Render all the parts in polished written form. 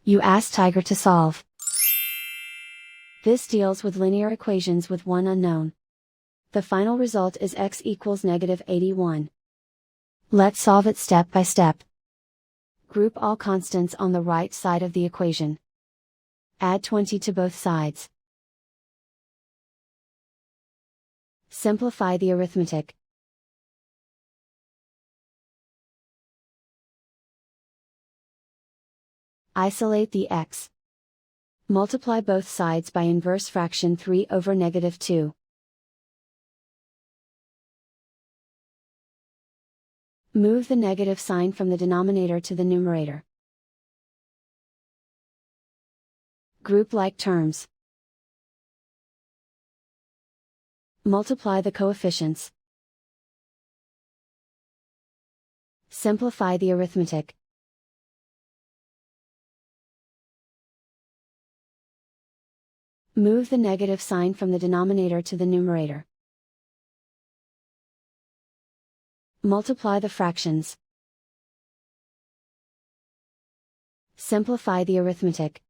You ask Tiger to solve. This deals with linear equations with one unknown. The final result is x equals -81. Let's solve it step by step. Group all constants on the right side of the equation. Add 20 to both sides. Simplify the arithmetic. Isolate the x. Multiply both sides by inverse fraction 3 over -2. Move the negative sign from the denominator to the numerator. Group like terms. Multiply the coefficients. Simplify the arithmetic. Move the negative sign from the denominator to the numerator. Multiply the fractions. Simplify the arithmetic.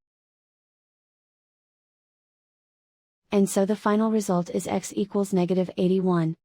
And so the final result is x equals -81.